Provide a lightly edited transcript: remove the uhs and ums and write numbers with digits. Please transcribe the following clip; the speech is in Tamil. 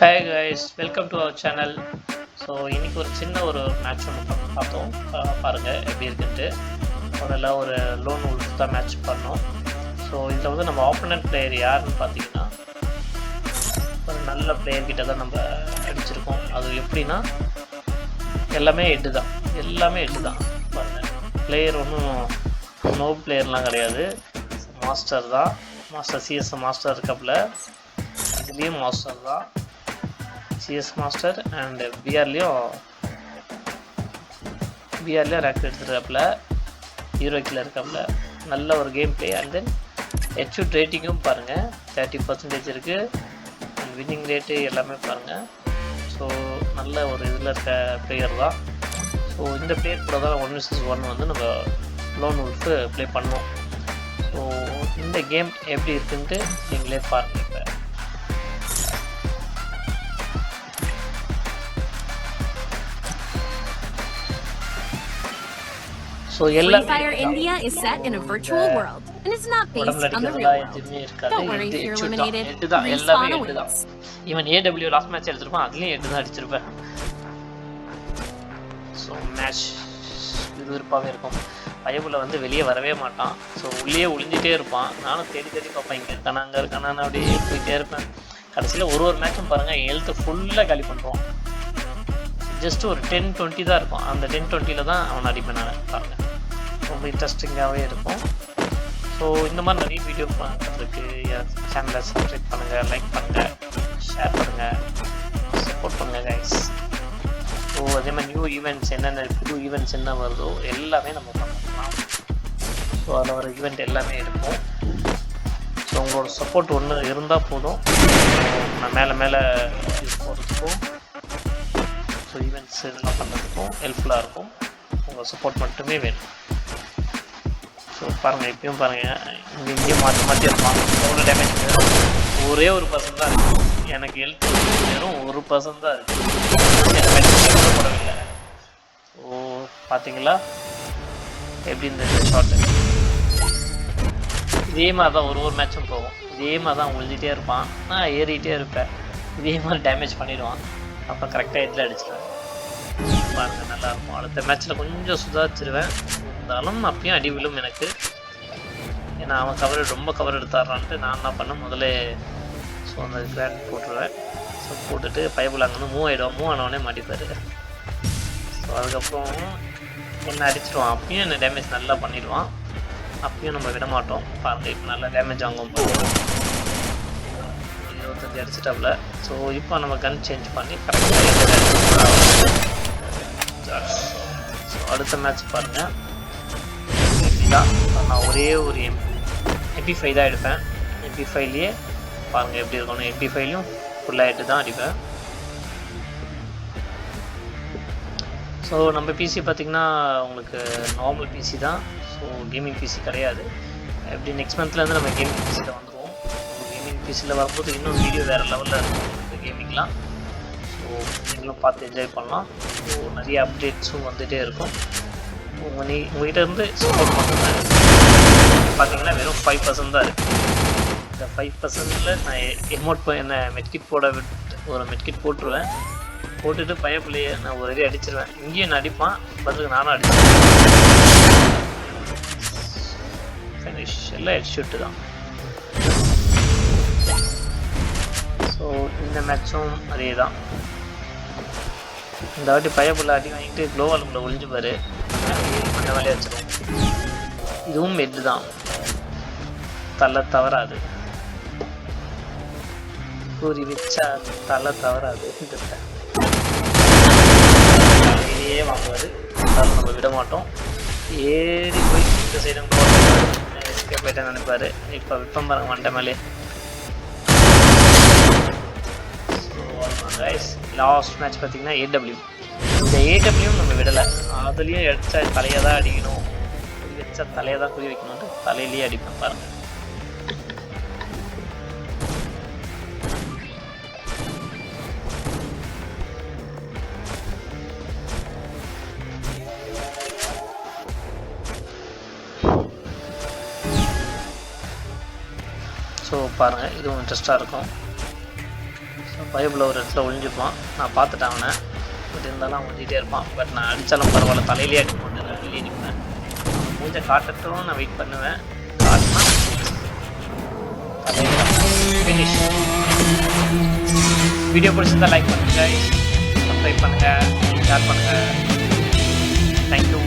Hi guys, welcome to our channel. So இன்றைக்கி ஒரு சின்ன மேட்ச் ஒன்று பார்த்தோம். பாருங்கள் எப்படி இருக்குன்ட்டு. முதல்ல ஒரு லோன் உல்ஃப் தான் மேட்ச் பண்ணோம். ஸோ இதில் வந்து நம்ம ஆப்போனன்ட் பிளேயர் யாருன்னு பார்த்தீங்கன்னா ஒரு நல்ல பிளேயர்கிட்ட தான் நம்ம அடிச்சிருக்கோம். அது எப்படின்னா எல்லாமே எட்டு தான் பாருங்கள். பிளேயர் ஒன்றும் நோ பிளேயர்லாம் கிடையாது, மாஸ்டர் தான். மாஸ்டர் சிஎஸ் மாஸ்டர் இருக்கப்பல இதுலேயும் மாஸ்டர் தான், சிஎஸ் மாஸ்டர். அண்ட் பிஆர்லேயும் ரேங்க் எடுத்துருக்காப்புல, ஹீரோக்கில் இருக்காப்புல. நல்ல ஒரு கேம் பிளே. அண்ட் தென் ஹெட்ஷூட் ரேட்டிங்கும் பாருங்கள் 30% இருக்குது. அண்ட் வின்னிங் ரேட்டு எல்லாமே பாருங்கள். ஸோ நல்ல ஒரு இதில் இருக்க பிளேயர் தான். ஸோ இந்த பிளேயர் கூட தான் 1vs1 வந்து நம்ம லோன் உல்ஃப் ப்ளே பண்ணோம். ஸோ இந்த கேம் எப்படி இருக்குன்ட்டு நீங்களே பாருங்கள். இப்போ So Free Fire India is set in a virtual world and is not based on the real world. Don't worry if you're eliminated. Respawn awaits. Even AW last match எடுத்துருப்பான், அதுலேயும் 8 தான் அடிச்சிருப்பேன். ஸோ மேட்ச் விறுவிறுப்பாகவே இருக்கும். பயபுல வந்து வெளியே வரவே மாட்டான். ஸோ உள்ளே ஒளிஞ்சிட்டே இருப்பான். நானும் தேடி பார்ப்பேன், இங்கே இருக்கானா அங்கே இருக்கானான்னு அப்படியே போயிட்டே இருப்பேன். கடைசியில் ஒரு மேட்சும் பாருங்கள் ஹெல்த்து ஃபுல்லாக காலி பண்ணுறான். ஜஸ்ட் ஒரு 10-20 தான் இருக்கும். அந்த 10-20 தான் அவன் அடிப்பேன் நான். பாருங்கள், ரொம்ப இன்ட்ரெஸ்டிங்காகவே இருக்கும். ஸோ இந்த மாதிரி நிறைய வீடியோ பார்க்குறதுக்கு சேனலை சப்ஸ்கிரைப் பண்ணுங்கள், லைக் பண்ணுங்கள், ஷேர் பண்ணுங்கள், சப்போர்ட் பண்ணுங்கள் கைஸ். ஸோ அதே மாதிரி நியூ ஈவெண்ட்ஸ் என்னென்ன புது ஈவெண்ட்ஸ் என்ன வருதோ எல்லாமே நம்ம பண்ணலாம். ஸோ அதில் வர ஈவெண்ட் எல்லாமே இருக்கும். ஸோ உங்களோட சப்போர்ட் ஒன்று இருந்தால் போதும், நான் மேலே போகிறதுக்கும் ஈவெண்ட்ஸ் இதெல்லாம் பண்ணுறதுக்கும் ஹெல்ப்ஃபுல்லாக இருக்கும். உங்கள் சப்போர்ட் மட்டுமே வேணும். ஸோ பாருங்கள், இப்பயும் பாருங்கள், இங்கேயும் மாற்றி இருப்பாங்க. எவ்வளோ டேமேஜ் வேணும், ஒரே ஒரு பர்சன்ட் தான் இருக்குது. எனக்கு ஹெல்ப் வெறும் 1% தான் இருக்குது, போடவில்லை. ஸோ பார்த்தீங்களா எப்படி இந்த ஷார்ட்டு இதே மாதிரி தான் ஒரு மேட்சும் போகும். இதே மாதிரி தான் ஒழிஞ்சிட்டே இருப்பான், நான் ஏறிட்டே இருப்பேன். இதே மாதிரி டேமேஜ் பண்ணிடுவான். அப்போ கரெக்டாக இதில் அடிச்சிடுவேன். பாருங்கள், நல்லாயிருக்கும். அடுத்த மேட்ச்சில் கொஞ்சம் சுதாரிச்சிருவேன். இருந்தாலும் அப்பயும் அடி விழும் எனக்கு. ஏன்னா அவன் ரொம்ப கவர் எடுத்தாடுறான்ட்டு நான் என்ன பண்ணேன், முதல்ல ஸோ அந்த கிராண்ட் போட்டுருவேன். ஸோ போட்டுட்டு பயபுல அங்கே வந்து மூவ் ஆனவனே மாட்டிப்பார். ஸோ அதுக்கப்புறம் என்னை அடிச்சிடுவான். அப்பயும் என்ன டேமேஜ் நல்லா பண்ணிடுவான். அப்பயும் நம்ம விட மாட்டோம். பாருங்கள், இப்போ நல்லா டேமேஜ் வாங்கும் போது 25 அடிச்சிட்டாப்புல. ஸோ இப்போ நம்ம கன் சேஞ்ச் பண்ணி கரெக்டாக ஸோ அடுத்த மேட்ச் பாருங்கள். தான் நான் ஒரே ஒரு MP5 தான் எடுப்பேன். MP5லேயே பாருங்கள் எப்படி இருக்கணும். MP5லையும் ஃபுல்லாக 8 தான் அடிப்பேன். ஸோ நம்ம பிசி பார்த்திங்கன்னா உங்களுக்கு நார்மல் பிசி தான். ஸோ கேமிங் பிசி கிடையாது. எப்படி நெக்ஸ்ட் மந்த்லேருந்து நம்ம கேமிங் பிசியில் வந்துடுவோம். கேமிங் பிசியில் வரும்போது இன்னும் வீடியோ வேறு லெவலில் இருக்கும் இந்த கேமிங்லாம். ஸோ நீங்களும் பார்த்து என்ஜாய் பண்ணலாம். ஸோ நிறைய அப்டேட்ஸும் வந்துகிட்டே இருக்கும். உங்கள்கிட்ட இருந்து சப்போர்ட் மட்டும்தான் பார்த்தீங்கன்னா வெறும் 5% தான் இருக்குது. இந்த 5%ல் நான் எமௌண்ட் என்ன மெட்கிட் போட விட்டு ஒரு மெட்கிட் போட்டுருவேன். போட்டுட்டு பயப்பிள்ளையே நான் ஒரு அடி அடிச்சிருவேன். இங்கேயும் நான் அடிப்பான், பதிலுக்கு நானும் அடிச்சிருவேன். ஃபினிஷ் எல்லாம் ஹெட்ஷூட்டு தான். ஸோ இந்த மேட்சும் அதே தான். இந்த வாட்டி பயப்புள்ள அடி வாங்கிட்டு க்ளோவால் உங்களை ஒழிஞ்சுப்பார், அந்த வேலையை வச்சிடும். இதுவும் ஹெட்டு தான், தலை தவறாது. கூறி வச்சா தலை தவறாது. தலையிலேயே வாங்குவார், நம்ம விட மாட்டோம். ஏறி போய் இந்த சைடும் எஸ்கேப் போயிட்டேன்னு நினைப்பார். இப்போ விற்பம் பாருங்க வண்ட மேலே. லாஸ்ட் மேட்ச் பார்த்தீங்கன்னா AW. இந்த AWயும் நம்ம விடலை. அதுலேயும் அடித்தா தலையை தான் அடிக்கணும், குறி வச்சா தலையை தான் குறி வைக்கணும்ட்டு தலையிலேயே அடிப்பேன் பாருங்கள். ஸோ பாருங்கள், இதுவும் இன்ட்ரெஸ்ட்டாக இருக்கும். பயபுல ஒரு இடத்துல ஒளிஞ்சுப்பான். நான் பார்த்துட்டேன் அவனை. பட் இருந்தாலும் அவன் ஒழிஞ்சிட்டே இருப்பான். பட் நான் அடித்தாலும் பரவாயில்ல, தலையிலே அடிக்க போட்டு நான் வெளியே நிற்பேன். மூஞ்சை காட்டட்டும், நான் வெயிட் பண்ணுவேன். காட்டினா ஃபினிஷ். வீடியோ பிடிச்சிருந்தா லைக் பண்ணுங்கள், சப்ஸ்கிரைப் பண்ணுங்கள், ஷேர் பண்ணுங்கள். தேங்க்யூ.